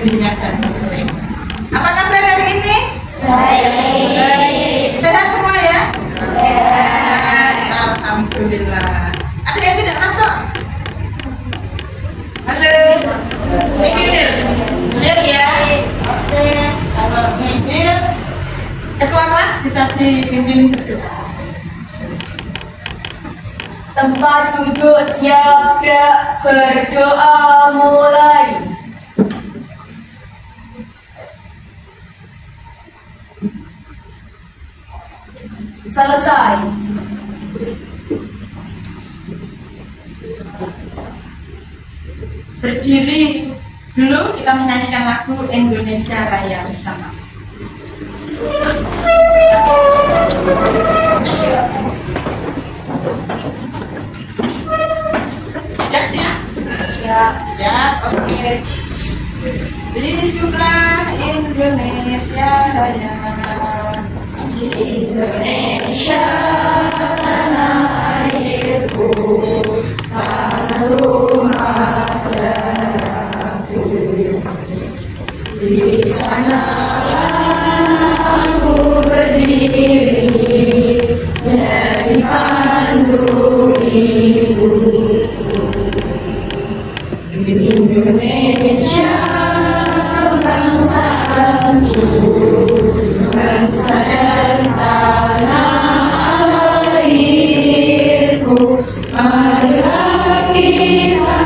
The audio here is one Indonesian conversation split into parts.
bimbingan dan konseling. Apa kabar hari ini? Baik. Sehat semua ya? Sehat. Alhamdulillah. Ada yang tidak masuk? Halo. Mikir. Clear ya? Oke. Kalau mikir, ketua kelas bisa dipimpin berdoa. Tempat duduk siap gerak, berdoa mulai. Selesai. Berdiri dulu, kita menyanyikan lagu Indonesia Raya bersama. Ya, siap? Siap. Ya, oke. Hiduplah Indonesia Raya. Indonesia tanah airku, tanah rumah darahku. Di sanalah aku berdiri, jadi pandu ibuku. Indonesia kebangsaanku, bangsa dan tanah airku. Marilah kita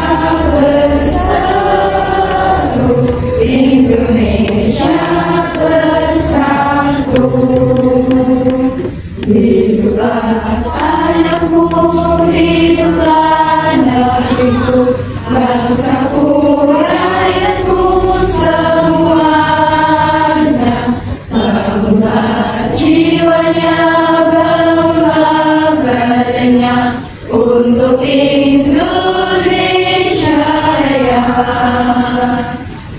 bersatu, Indonesia bersatu. Hiduplah tanahku, hiduplah negeriku, bangsaku, rakyatku semuanya. Bangunlah jiwanya, bangunlah badannya untuk Indonesia Raya.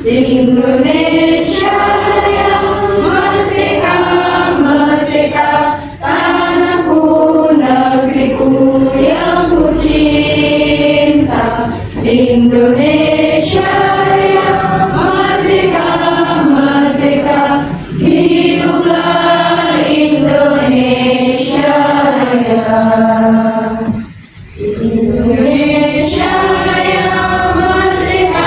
Indonesia Raya, merdeka, merdeka, tanahku, negeriku yang ku cinta. Indonesia Raya, merdeka, merdeka, hiduplah Indonesia Raya. Indonesia Raya, merdeka,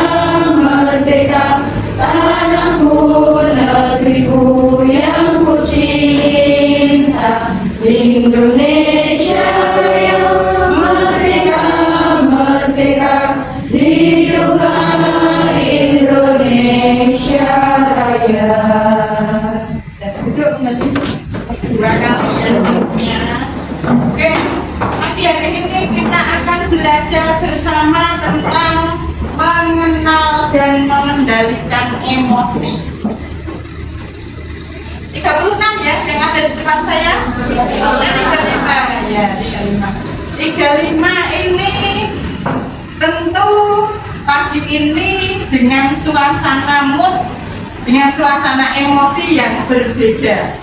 merdeka, tanahku, negeriku yang ku cinta. Indonesia Raya, merdeka, merdeka, hiduplah Indonesia Raya. Dan duduk kembali dua kali ya. Oke, pagi hari ini kita akan belajar bersama tentang mengenal dan mengendalikan emosi. 36 ya yang ada di depan saya. 35 ya, 35 ini tentu pagi ini dengan suasana mood, dengan suasana emosi yang berbeda.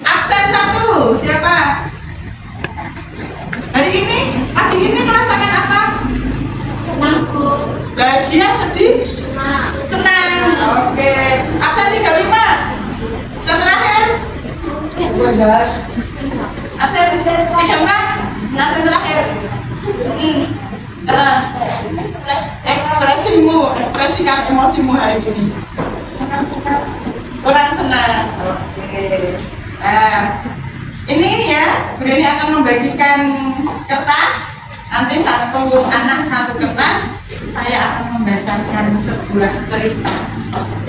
Absen 1, siapa? Hari ini, pagi ini merasakan apa? Senang, Bu. Bahagia, sedih? Senang. Oke. Absen 35. Absen terakhir? Absen 34. Absen terakhir. Ekspresikan emosimu hari ini. Kurang senang. Oke. Nah, ini ya, Breni akan membagikan kertas. Nanti satu anak satu kertas. Saya akan membacakan sebuah cerita.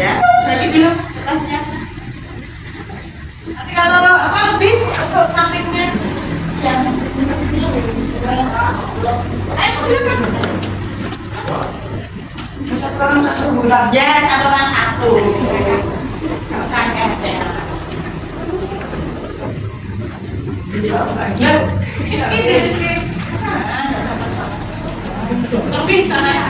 Ya, bagi dulu kertasnya. Nanti kalau apa lebih untuk sampingnya, ya. Ayo silakan. Ya, satu orang satu. Kalau saya ya. Ya, Rizky. Lebih sana ya.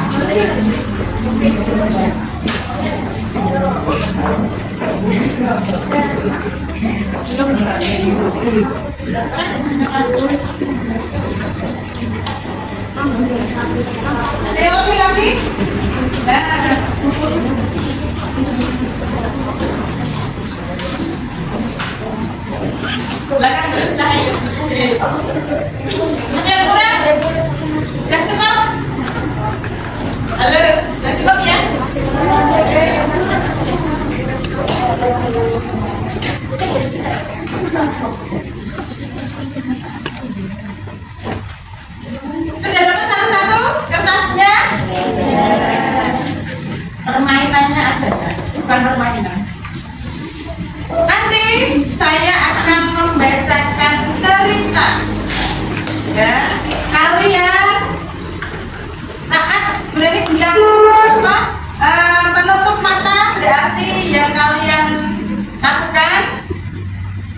Lagi. Nah. Belakang bercahaya. Ada yang kurang? Udah cukup? Halo, udah cukup ya? Sudah dapat satu-satu kertasnya? Permainannya ada, bukan permainan. Nanti saya akan membacakan cerita. Ya, kalian saat berani bilang apa? Menutup mata berarti yang kalian lakukan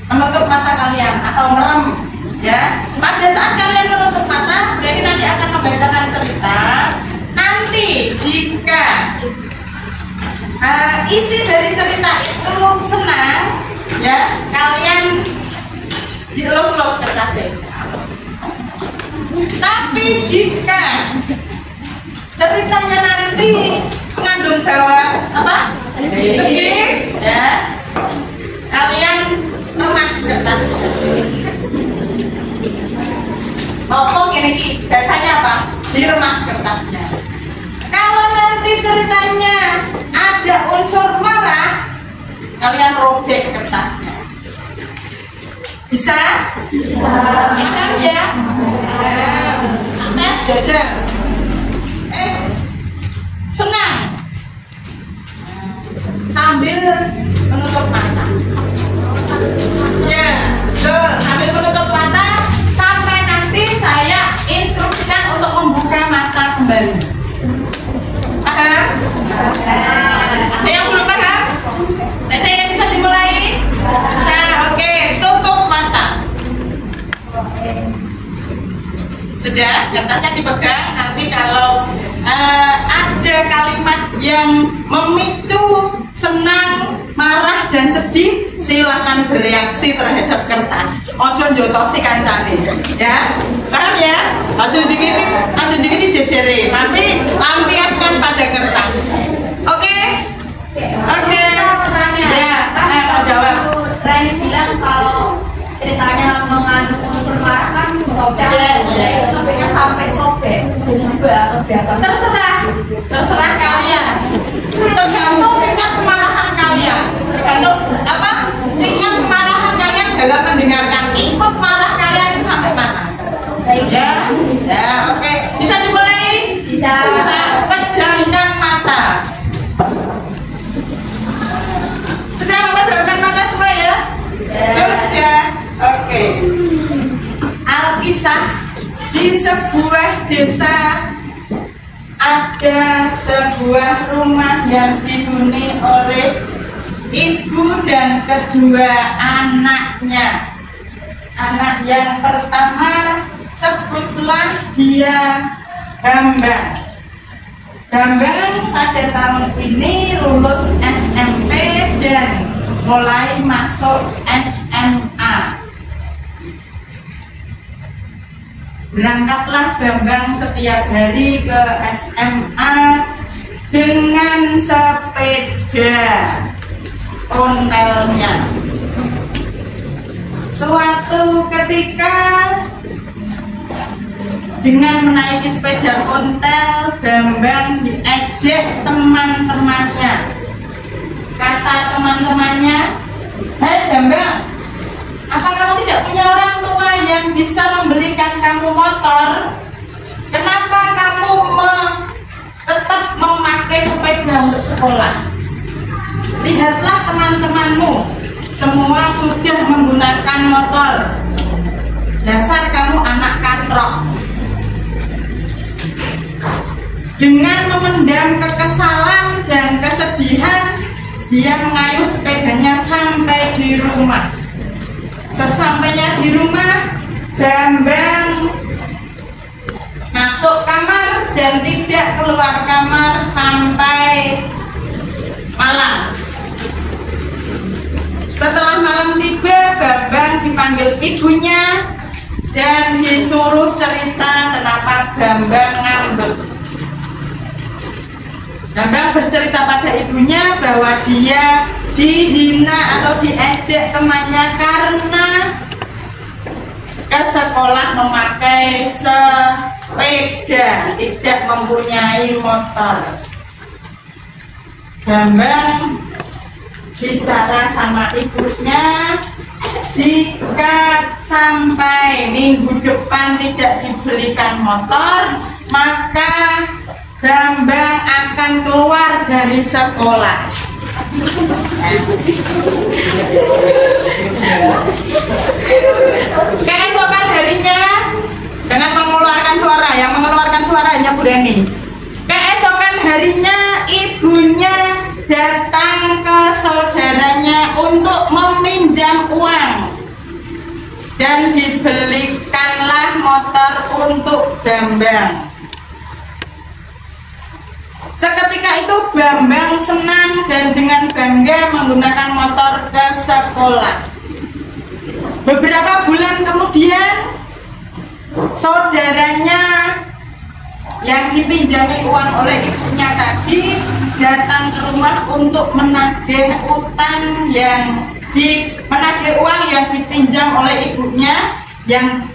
menutup mata kalian atau merem. Ya, pada saat kalian menutup mata, berarti nanti akan membacakan cerita. Nanti jika isi dari cerita itu senang, ya kalian dielus-elus kertasnya. Tapi jika ceritanya nanti mengandung bawa apa? Sedih, ya kalian remas kertasnya. Pokok gini, biasanya apa? Diremas kertasnya. Kalau nanti ceritanya ada unsur marah, kalian robek kertasnya. Bisa? Bisa. Kan ya? Tes jajal. Senang. Sambil menutup mata. Ya, betul. Sambil menutup mata sampai nanti saya instruksikan untuk membuka mata kembali. Paham? Ada yang belum paham? Ada yang bisa dimulai? Bisa, oke. Tutup mata. Sudah, kertasnya dipegang. Nanti kalau ada kalimat yang memicu senang, marah, dan sedih, silakan bereaksi terhadap kertas. Ojo njotosi kancane, ya. Paham ya? Ojo dikit jejere, tapi lampiaskan pada kertas. Oke? Oke. Ya, mau jawab. Rani bilang kalau ceritanya mengandung unsur marah kan sobek, itu topiknya sampai sobek juga atau biasa. Terserah kalian. Tergantung tingkat kemarahan kalian. Tergantung apa? Tingkat kemarahan kalian dalam mendengarkan info marah kalian itu sampai mana? Ya, oke. Bisa dimulai? Bisa. Pejamkan mata. Sudah memejamkan mata semua ya? Sudah. Oke. Alkisah di sebuah desa ada sebuah rumah yang dihuni oleh ibu dan kedua anaknya. Anak yang pertama sebutlah dia Bambang. Bambang pada tahun ini lulus SMP dan mulai masuk SMA. Berangkatlah Bambang setiap hari ke SMA dengan sepeda ontelnya. Suatu ketika dengan menaiki sepeda ontel, Bambang diejek teman-temannya. Kata teman-temannya, "Hei Bambang, apa kamu tidak punya orang tua yang bisa membelikan kamu motor? Kenapa kamu tetap memakai sepeda untuk sekolah? Lihatlah teman-temanmu, semua sudah menggunakan motor. Dasar kamu anak katrok." Dengan memendam kekesalan dan kesedihan, dia mengayuh sepedanya sampai di rumah. Sesampainya di rumah, Bambang masuk kamar dan tidak keluar kamar sampai malam. Setelah malam tiba, Bambang dipanggil ibunya dan disuruh cerita kenapa Bambang ngambek. Bambang bercerita pada ibunya bahwa dia dihina atau diejek temannya karena ke sekolah memakai sepeda, tidak mempunyai motor. Bambang bicara sama ibunya, jika sampai minggu depan tidak dibelikan motor, maka Bambang akan keluar dari sekolah. Keesokan harinya, dengan mengeluarkan suara, yang mengeluarkan suara hanya Bu Reni. Keesokan harinya ibunya datang ke saudaranya untuk meminjam uang dan dibelikanlah motor untuk Bambang. Seketika itu Bambang senang dan dengan bangga menggunakan motor ke sekolah. Beberapa bulan kemudian saudaranya yang dipinjami uang oleh ibunya tadi datang ke rumah untuk menagih utang menagih uang yang dipinjam oleh ibunya yang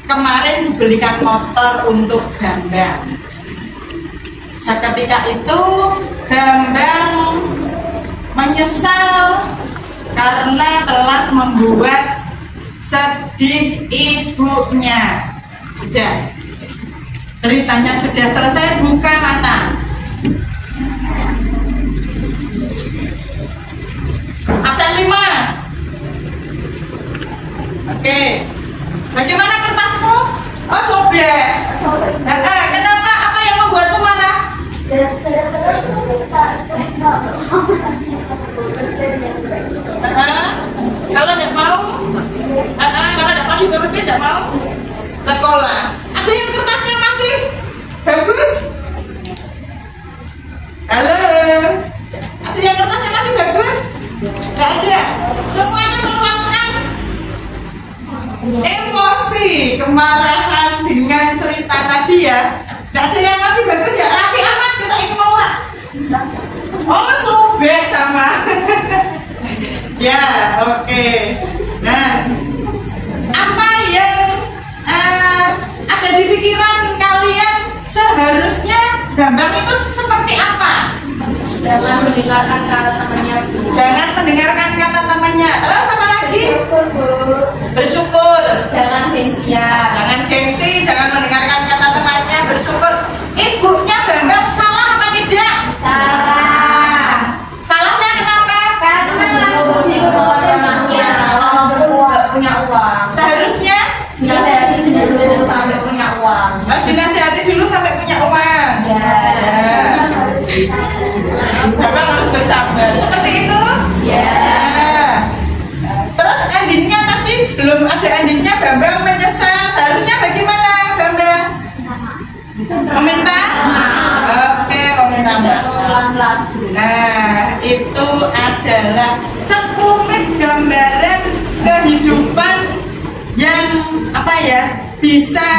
kemarin dibelikan motor untuk Bambang. Seketika itu Bambang menyesal karena telah membuat sedih ibunya. Sudah, ceritanya sudah selesai, buka mata. Absen 5. Oke. Bagaimana kertasmu? Oh, sobek. Kenapa? Apa yang membuatmu marah? Kalau tidak mau, kalau tidak pasti berarti tidak mau sekolah. Ada yang kertasnya masih bagus? Halo, ada yang kertasnya masih bagus? Tidak ada. Semuanya meluapkan emosi, kemarahan dengan cerita tadi ya. Tidak ada yang masih bagus ya. Raffi Ahmad kita ingin mau. Oh, sobek sama. Ya, oke. Nah, apa yang ada di pikiran kalian seharusnya Bambang itu seperti apa? Jangan mendengarkan kata temannya, Bu. Jangan mendengarkan kata temannya. Terus apa lagi? Bersyukur, Bu. Bersyukur. Jangan gengsi ya. Jangan gengsi, jangan mendengarkan kata temannya, bersyukur. Ibunya Bambang salah apa tidak? Salah. Salahnya kenapa? Karena itu anaknya, walaupun nggak punya uang. Seharusnya Dinasihati dulu sampai punya uang. dinasihati dulu sampai punya uang. Ya. Bambang harus bersabar. Seperti itu? Ya. Terus endingnya tadi belum ada endingnya, Bambang menyesal. Seharusnya bagaimana Bambang? Meminta? Oke, meminta maaf. Nah, itu adalah sekelumit gambaran kehidupan yang bisa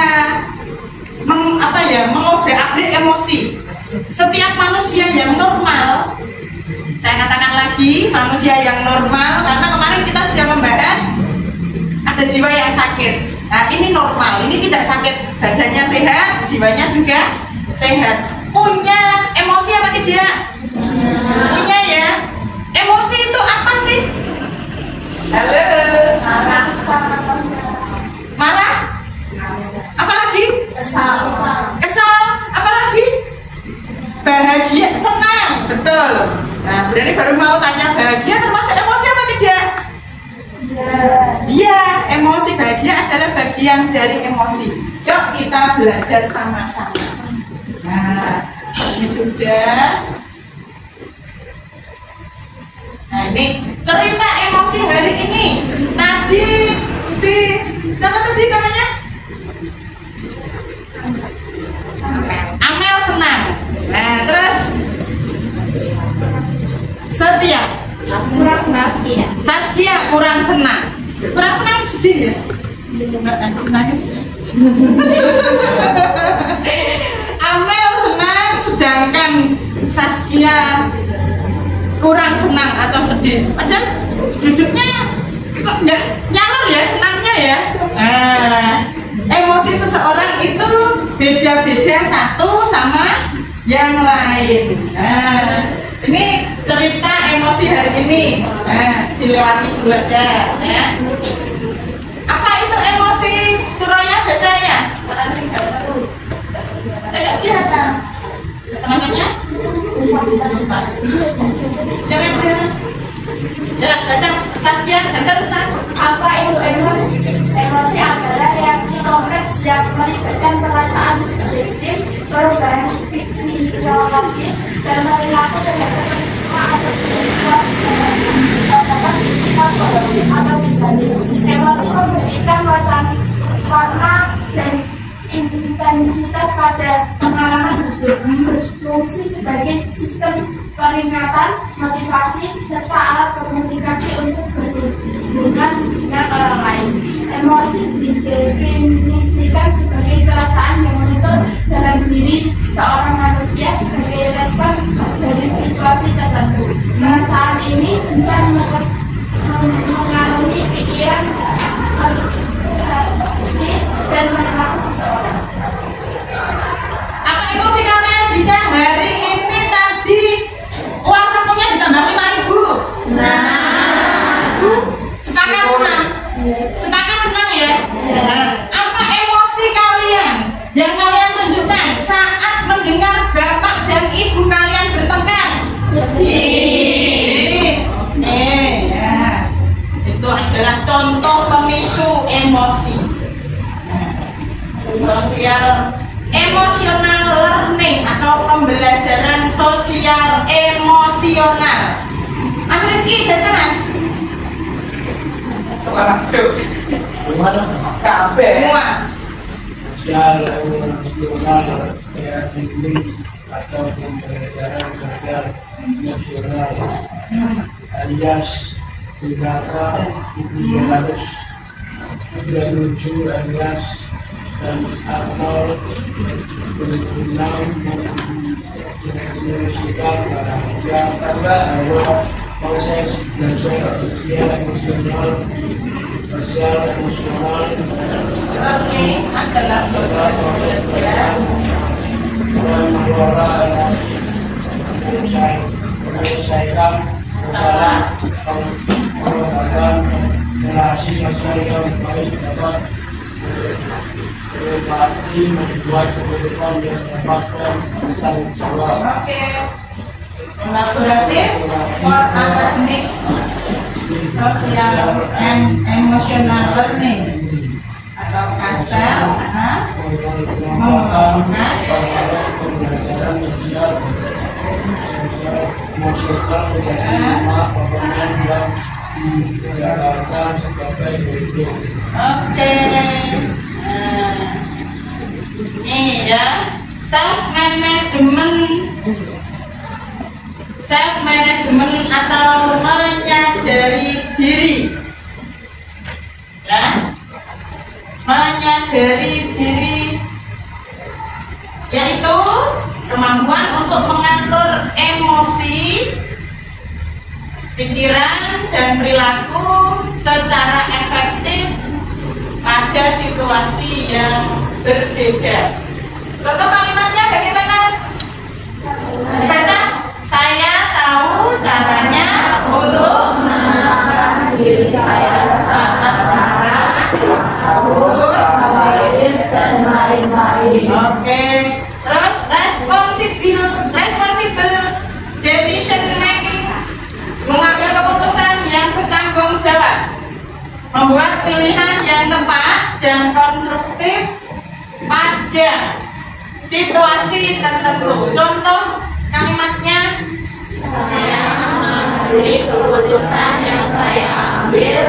mengobrak-abrik emosi. Setiap manusia yang normal, saya katakan lagi manusia yang normal, karena kemarin kita sudah membahas ada jiwa yang sakit. Nah, ini normal, ini tidak sakit, badannya sehat, jiwanya juga sehat. Punya emosi apa tidak? Punya ya. Emosi itu apa sih? Halo. Marah? Apalagi? Kesal? Apalagi? Bahagia, senang, betul. Nah, berarti baru mau tanya bahagia termasuk emosi apa tidak? Iya, emosi bahagia adalah bagian dari emosi. Yuk kita belajar sama-sama. Nah, ini sudah. Nah, ini cerita emosi hari ini. Tadi siapa tadi namanya? Amel senang. Nah, terus Setia. Saskia kurang senang. Kurang senang sedih ya? Nangis. Amel senang, sedangkan Saskia kurang senang atau sedih, padahal duduknya kok nggak nyalur ya senangnya ya. Emosi seseorang itu beda-beda satu sama yang lain. Ini cerita emosi hari ini, dilewati dulu aja ya. Apa itu emosi? Suraya baca ya. Tidak kelihatan. Semuanya? Jangan berani. Ya, baca Saskia, baca Sas. Apa itu emosi? Emosi adalah reaksi kompleks yang melibatkan perasaan subjektif, perubahan fisiologis, dan perilaku terhadap atau dibanding. Emosi memberikan warna dan intensitas pada pengalaman hidup, berfungsi sebagai sistem peringatan, motivasi, serta alat komunikasi untuk berhubungan dengan orang lain. Emosi didefinisikan sebagai perasaan yang muncul dalam diri seorang manusia sebagai respon dari situasi tertentu. Perasaan ini bisa mengaruhi pikiran, persepsi, dan perilaku seseorang. Apa emosi kalian jika hari ini tadi uang sakunya ditambah 5.000? Sepakat senang? Sepakat senang ya? Apa emosi kalian yang kalian tunjukkan saat mendengar bapak dan ibu kalian bertengkar? Ya. Itu adalah contoh pemicu emosi. Emotional learning atau pembelajaran sosial emosional. Mas Rizky, baca Mas. Waduh, gimana? Kabeh. Semua. Sosial emosional ya ini atau pembelajaran sosial emosional alias beberapa itu harus menuju alias dan atau berguna mengekspresikan yang karena bahwa proses belajar sosial emosional Oke, adalah proses belajar mengelola menyelesaikan masalah pengembangan relasi sosial yang baik dapat berarti membuat kehidupan yang dapat bertanggung jawab. Oke. Kolaboratif for academic social and emotional learning atau KASEL mengembangkan pembelajaran sosial emosional menjadi lima komponen yang dijalankan sebagai berikut. Oke. Ini ya, self management atau menyadari diri. Ya, menyadari diri yaitu kemampuan untuk mengatur emosi, pikiran, dan perilaku secara efektif pada situasi yang berbeda. Contoh kalimatnya bagaimana? Baca. Saya tahu caranya untuk menenangkan diri saya saat marah, takut, khawatir, dan lain-lain. Oke. Terus responsible decision making, mengambil keputusan yang bertanggung jawab, membuat pilihan yang tepat dan konstruktif pada situasi tertentu. Contoh kalimatnya, saya mengambil keputusan yang saya ambil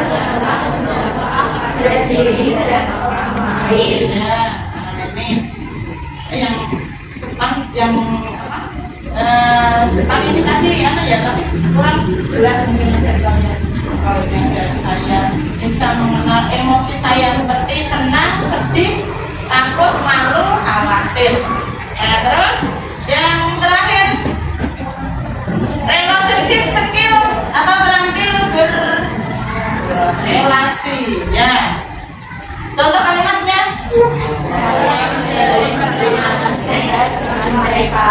pada diri dan orang lain. Ya, ini yang depan ini tadi ya, tapi kurang jelas mungkin dari kalian. Kalau dari saya bisa mengenal emosi saya seperti senang, sedih, takut, malu, khawatir. Terus yang terakhir relasi. Ya. Contoh kalimatnya. Saya menjalin pertemanan sehat dengan mereka.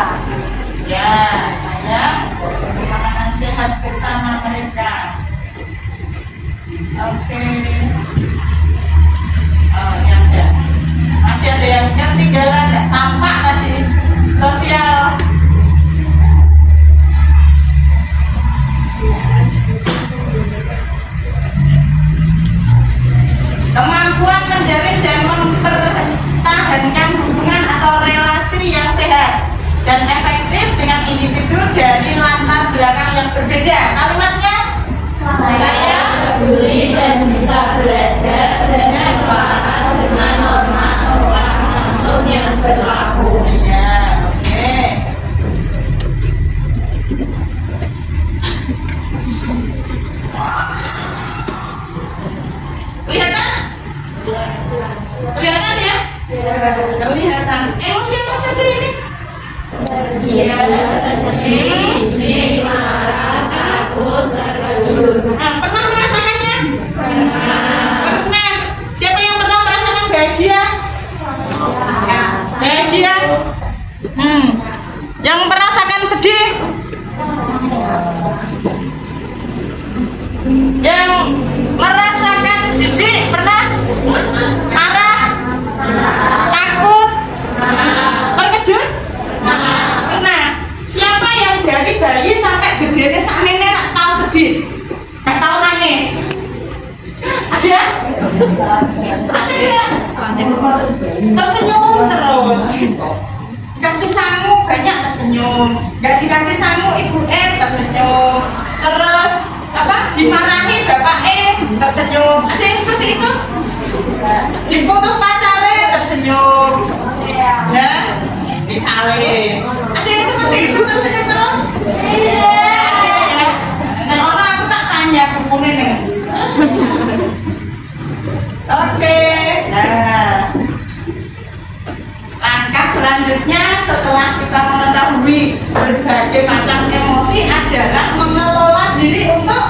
Ya, saya pertemanan sehat bersama mereka. Oke. Oh, ya ada. Masih ada yang ketinggalan ya? Tampak tadi sosial. Kemampuan menjalin dan mempertahankan hubungan atau relasi yang sehat dan efektif dengan individu dari latar belakang yang berbeda. Kalimatnya, Saya peduli dan bisa belajar dan selaras dengan norma sopan santun yang berlaku. iya, oke. Kelihatan? Kelihatan ya? Kelihatan. Emosi apa saja ini? Dia sedih, marah, takut, terkejut. Pernah merasakannya? Pernah. Siapa yang pernah merasakan bahagia? Ya, bahagia. Yang merasakan sedih? Yang merasakan jijik pernah? Marah? Takut? Terkejut? Pernah. Siapa yang dari bayi sampai gedenya sak nenek rak tahu sedih? Gak tahu nangis? Ada? Ada ya? Tersenyum terus. Dikasih sangu banyak tersenyum. Gak dikasih sangu ibu tersenyum. Terus apa? Dimarahi bapak tersenyum. Ada yang seperti itu? Diputus pacarnya tersenyum. Ya, misalnya. Ada yang seperti itu tersenyum terus? Nah, orang aku tak tanya kumpulin nih. Oke. Nah, langkah selanjutnya setelah kita mengetahui berbagai macam emosi adalah mengelola diri untuk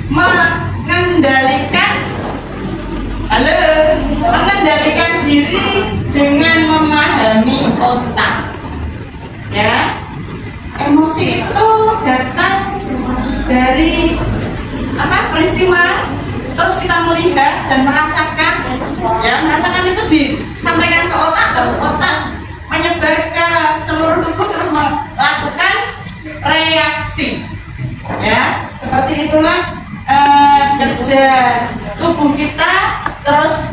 mengendalikan diri dengan memahami otak. Ya, emosi itu datang dari peristiwa, terus kita melihat dan merasakan. Ya, merasakan itu disampaikan ke otak, terus otak menyebar ke seluruh tubuh terus melakukan reaksi. Ya, seperti itulah kerja tubuh kita terus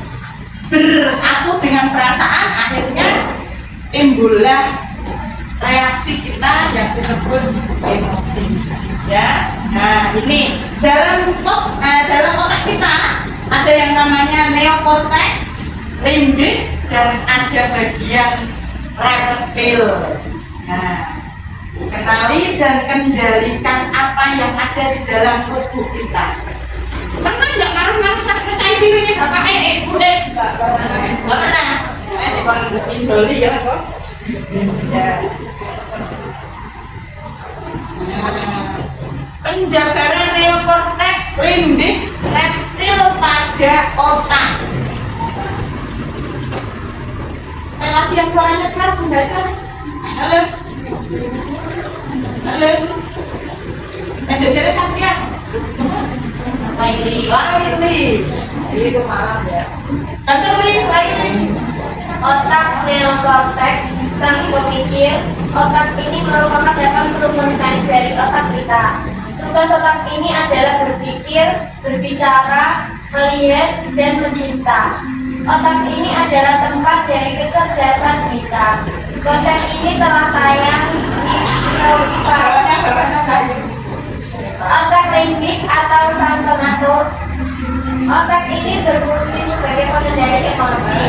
bersatu dengan perasaan, akhirnya timbullah reaksi kita yang disebut emosi. Ya, nah ini dalam otak kita ada yang namanya neokortex, limbik, dan ada bagian reptil. Nah, kenali dan kendalikan apa yang ada di dalam tubuh kita. Pernah nggak ngaruh-ngaruh tak percaya dirinya bapak ibu nggak pernah. Bukan lebih joli ya kok. Ya. Penjabaran neokortex, limbik, reptil pada otak. Latihan suaranya keras membaca. Halo. Halo. Jajarnya Saskia. Laili. Itu malam ya. Tante Laili. Otak neokortex, sang pemikir. Otak ini merupakan 80% dari otak kita. Tugas otak ini adalah berpikir, berbicara, melihat, dan mencipta. Otak ini adalah tempat dari kecerdasan kita. Konten ini telah tayang di otak limbik atau sang pengatur. Otak ini berfungsi sebagai pengendali emosi,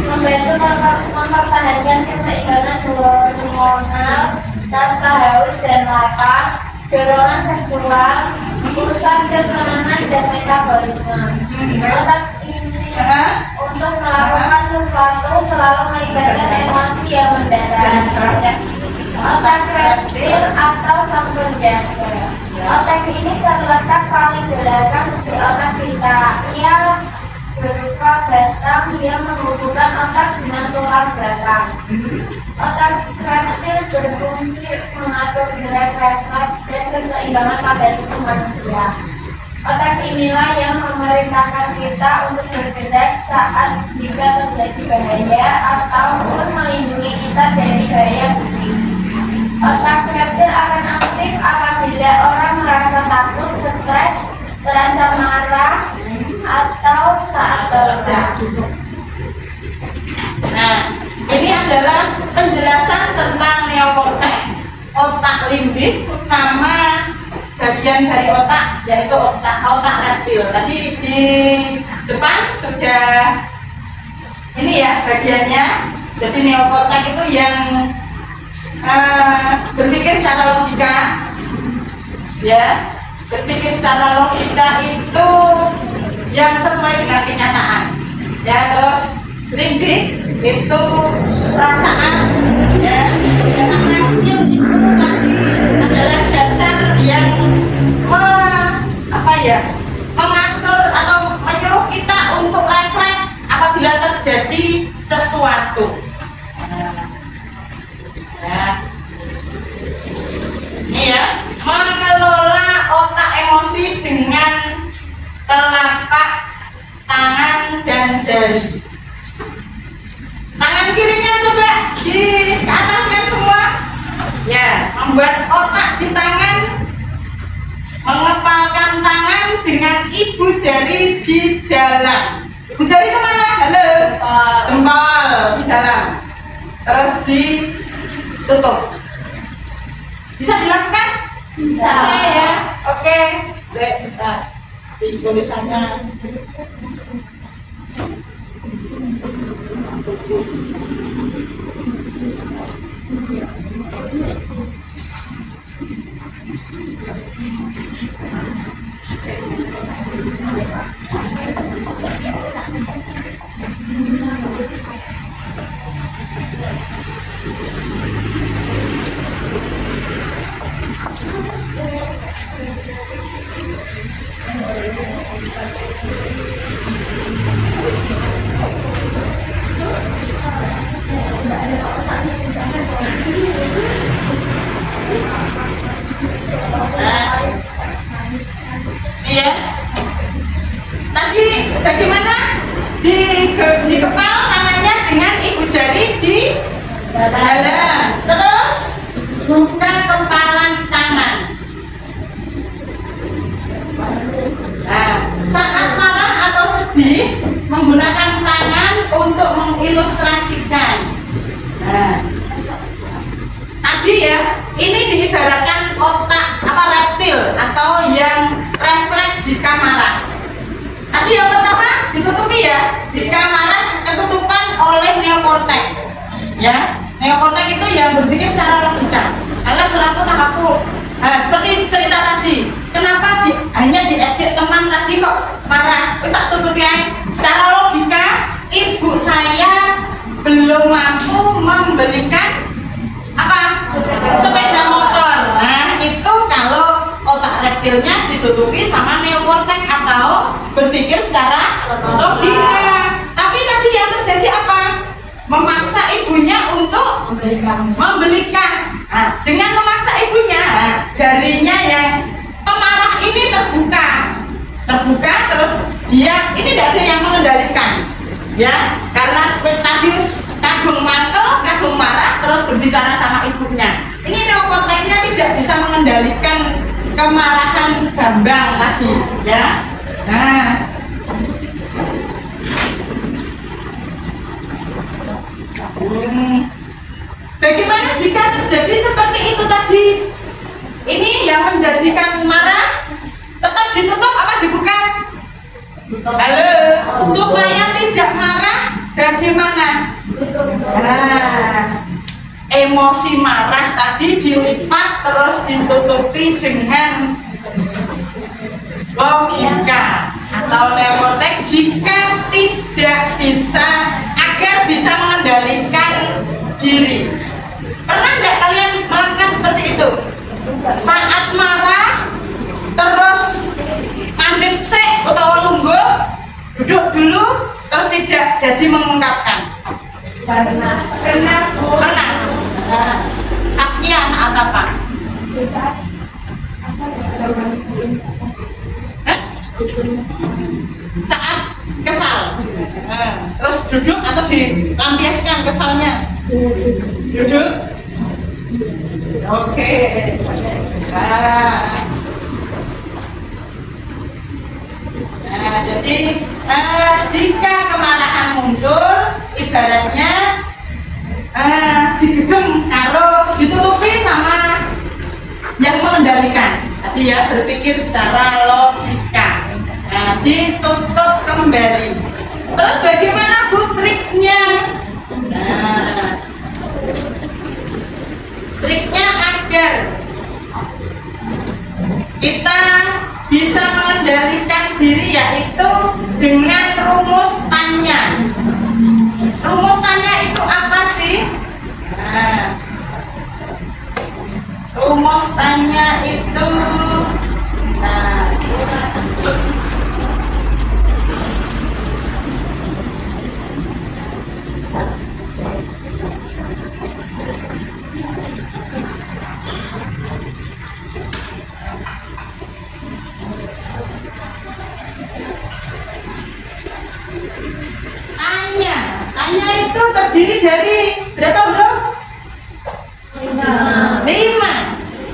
membantu mempertahankan keseimbangan hormonal, rasa haus dan lapar, dorongan seksual, urusan kesenangan dan metabolisme. Otak ini untuk melakukan sesuatu selalu melibatkan emosi yang mendadak. Otak reptil atau sang penjaga. Otak ini terletak paling belakang di otak kita. Ia berupa batang yang menghubungkan otak dengan tulang belakang. Otak reptil berfungsi mengatur gerak refleks dan keseimbangan pada tubuh manusia. Otak inilah yang memerintahkan kita untuk bergerak saat jika terjadi bahaya atau untuk melindungi kita dari bahaya fisik. Otak reptil akan aktif apabila orang merasa takut, stres, merasa marah, atau saat lelah. Nah, ini adalah penjelasan tentang neokortex, otak limbik, sama bagian dari otak, yaitu otak reptil. Tadi di depan sudah ini ya bagiannya. Jadi neokortex itu yang berpikir secara logika, ya, berpikir secara logika itu yang sesuai dengan kenyataan, ya. Terus limbik itu perasaan, ya. Otak reptil itu tadi adalah dasar yang mengatur atau menyuruh kita untuk refleks apabila terjadi sesuatu. Ini ya, mengelola otak emosi dengan telapak tangan dan jari. Tangan kirinya coba di ataskan semua. Ya, membuat otak di tangan, mengepalkan tangan dengan ibu jari di dalam. Ibu jari kemana? Halo? Jempol di dalam. Terus ditutup. Bisa dilakukan? Bisa ya. Oke. Kita di tulisannya. Iya. Tadi bagaimana di kepal tangannya dengan ibu jari di dalam. Terus buka kepalan tangan. Nah, saat marah atau sedih menggunakan tangan untuk mengilustrasikan. Nah, tadi ya, ini diibaratkan otak reptil atau yang refleks jika marah. Tadi yang pertama ditutupi ya, jika marah ketutupan oleh neokortex. Ya, neokortex itu yang berpikir secara logika. Karena pelaku takut. Nah, seperti cerita tadi, kenapa hanya diejek teman tadi kok marah? Terus tak tutupi aja. Secara logika, ibu saya belum mampu membelikan sepeda motor. Nah, itu kalau otak reptilnya ditutupi sama neokortex atau berpikir secara logika. Tapi tadi yang terjadi apa? Memaksa ibunya untuk membelikan. Nah, dengan memaksa ibunya, jarinya yang pemarah ini terbuka, terus dia ini tidak ada yang mengendalikan, ya, karena tadi kadung mantel, kadung marah, terus berbicara sama ibunya. Ini neokorteksnya tidak bisa mengendalikan kemarahan Bambang tadi, ya. Nah, bagaimana jika terjadi seperti itu tadi? Ini yang menjadikan marah tetap ditutup apa dibuka? Halo, supaya tidak marah bagaimana? Nah, emosi marah tadi dilipat terus ditutupi dengan logika atau neokortex jika tidak bisa agar bisa mengendalikan diri. Pernah nggak kalian melakukan seperti itu? Saat marah Duduk dulu, terus tidak jadi mengungkapkan. Pernah. Pernah. Saskia saat apa? Hah? Saat kesal. Terus duduk atau dilampiaskan kesalnya? Duduk. Oke. Nah, jadi jika kemarahan muncul, ibaratnya digedem kalau ditutupi sama yang mengendalikan. Tadi ya, berpikir secara logika. Nah, ditutup kembali. Terus bagaimana Bu triknya? Nah, triknya agar kita bisa mengendalikan diri yaitu dengan rumus tanya. Rumus tanya itu apa sih? Nah, rumus tanya itu tanya itu terdiri dari berapa bro? 5.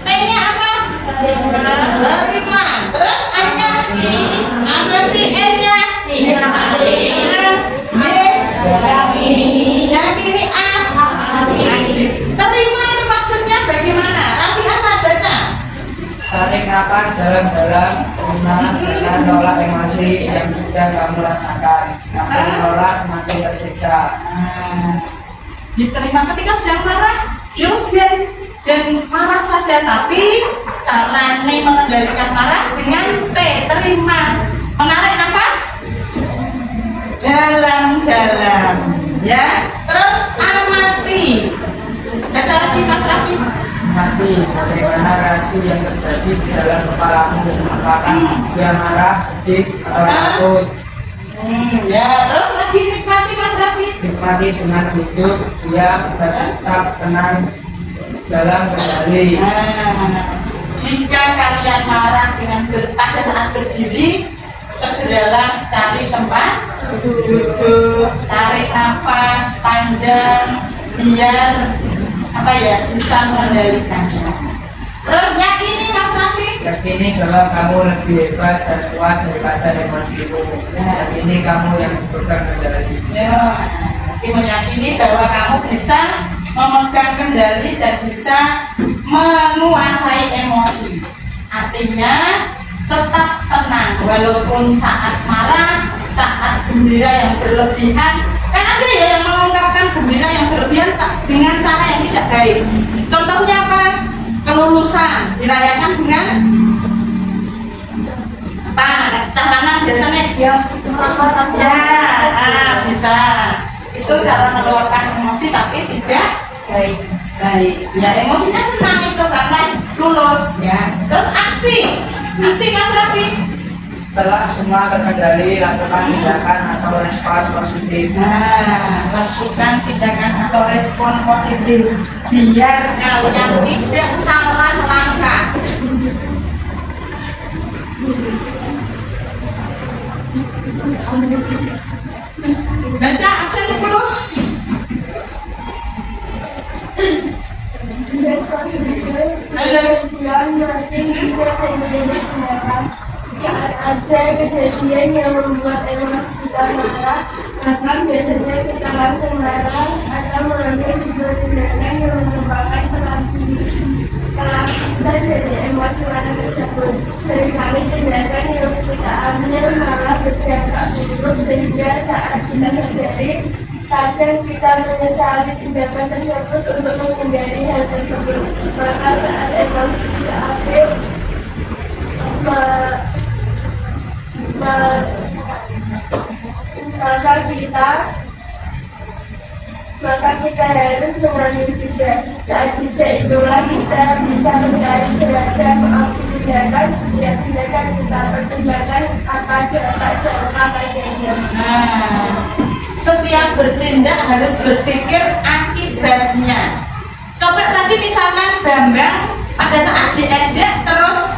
T-nya apa? 5. Terus A-nya? N-nya? Yang ini A. Terima itu maksudnya bagaimana? Rafi'ah baca. Tarik nafas dalam-dalam, terima dan tolak emosi yang sudah kamu rasakan. Kamu menolak semakin tersiksa. Diterima ketika sedang marah, terus dan marah saja, tapi cara mengendalikan marah dengan T, terima. Menarik nafas dalam-dalam, ya. Terus amati. Baca lagi Mas Rafi. Mati bagaimana reaksi yang terjadi di dalam kepalamu, apakah dia marah, sedih, atau takut. Ya, terus lagi nikmati Mas Rafi. Nikmati dengan duduk, diam, dan tetap tenang dalam kendali. Jika kalian marah dengan pada saat berdiri, segeralah cari tempat duduk, tarik nafas panjang, biar bisa mengendalikannya. Terus yakini Mas Rafi. Yakini bahwa kamu lebih hebat dan kuat daripada emosimu. Yakini kamu yang memegang kendali. Ya, meyakini bahwa kamu bisa memegang kendali dan bisa menguasai emosi. Artinya tetap tenang walaupun saat marah, saat gembira yang berlebihan. Kan ada ya yang mengungkapkan gembira yang berlebihan dengan cara yang tidak baik. Contohnya apa? Kelulusan dirayakan dengan apa? Calanan biasanya Ya, bisa. Itu cara meluapkan emosi tapi tidak baik. Ya, emosinya senang itu karena lulus ya. Terus aksi Mas Rafi. Setelah semua terkendali, lakukan tindakan atau respon positif. Lakukan tindakan atau respon positif biar kalian tidak salah langkah. Baca absen 10. Ada kejadian yang membuat emosi kita marah, maka biasanya kita langsung marah atau mengambil sebuah tindakan yang menyebabkan kelampiasan dari emosi marah tersebut. Seringkali tindakan yang kita ambil malah berdampak buruk sehingga saat kita terjadi, kadang kita menyesali tindakan tersebut untuk menghindari hal tersebut. Maka saat emosi kita ambil, maka kita harus mengambil tidak. Saat tidak itulah kita bisa mencari beragam opsi tindakan yang tindakan kita pertimbangkan apa jangka panjangnya. Nah, setiap bertindak harus berpikir akibatnya. Coba tadi misalkan Bambang pada saat diejek terus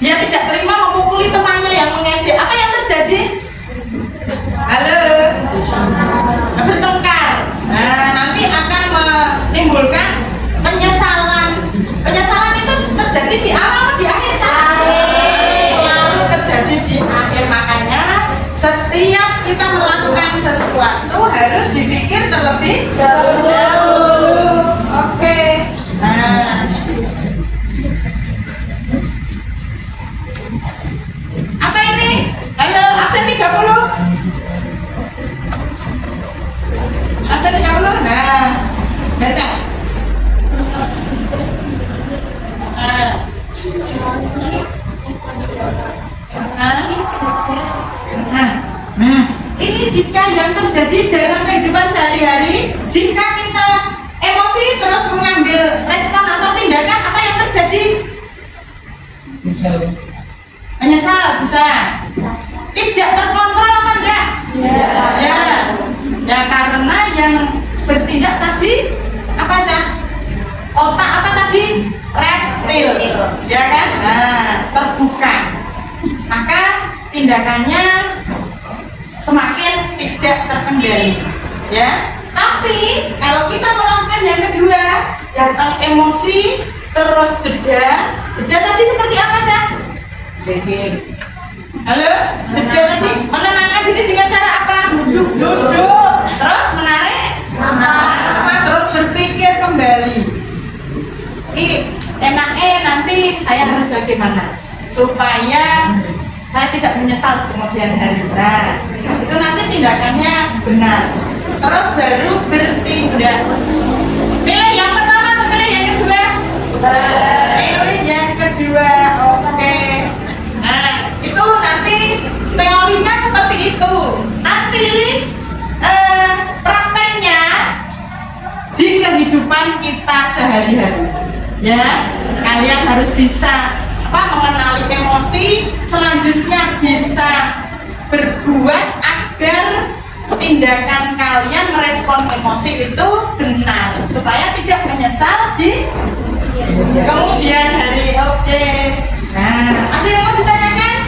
dia tidak terima memukuli temannya yang mengejek, apa yang terjadi? Halo, bertengkar. Nah, nanti akan menimbulkan penyesalan. Penyesalan itu terjadi di awal atau di akhir? Selalu terjadi di akhir. Makanya setiap kita melakukan sesuatu harus dipikir terlebih dahulu. Oke. Nah, apa ini? Halo, absen 30. Absen 30. Nah, baca. Nah, ini jika yang terjadi dalam kehidupan sehari-hari, jika kita emosi terus mengambil respon atau tindakan, apa yang terjadi? Menyesal, bisa. Tidak terkontrol apa enggak? Ya karena yang bertindak tadi apa aja? Otak apa tadi? Reptil, ya kan? Nah, terbuka. Maka tindakannya semakin tidak terkendali, ya. Tapi kalau kita melakukan yang kedua, datang emosi terus jeda tadi seperti apa, Cak? Halo, jeda tadi menenangkan diri dengan cara apa? Duduk, terus menarik nafas, terus berpikir kembali. Enaknya nanti saya harus bagaimana supaya saya tidak menyesal kemudian hari. Nah, itu nanti tindakannya benar. Terus baru bertindak. Pilih yang pertama atau pilih yang kedua? Pilih yang kedua. Oke. Nah, itu nanti teorinya seperti itu. Nanti prakteknya di kehidupan kita sehari-hari. Ya, kalian harus bisa mengenali emosi, selanjutnya bisa berbuat agar tindakan kalian merespon emosi itu benar supaya tidak menyesal di kemudian hari. Oke. Nah, ada yang mau ditanyakan?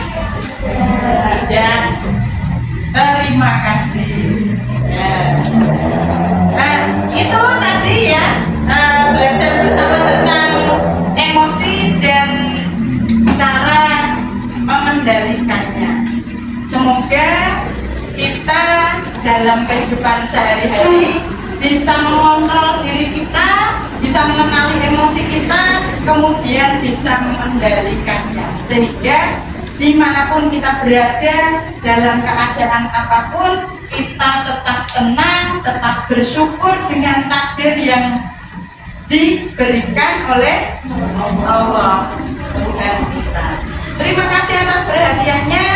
Ya, terima kasih. Ya. Nah, itu tadi ya belajar bersama tentang emosi dan cara mengendalikannya. Semoga kita dalam kehidupan sehari-hari bisa mengontrol diri kita, bisa mengenali emosi kita, kemudian bisa mengendalikannya. Sehingga dimanapun kita berada, dalam keadaan apapun, kita tetap tenang, tetap bersyukur dengan takdir yang diberikan oleh Allah Tuhan kita. Terima kasih atas perhatiannya.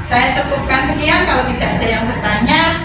Saya cukupkan sekian. Kalau tidak ada yang bertanya,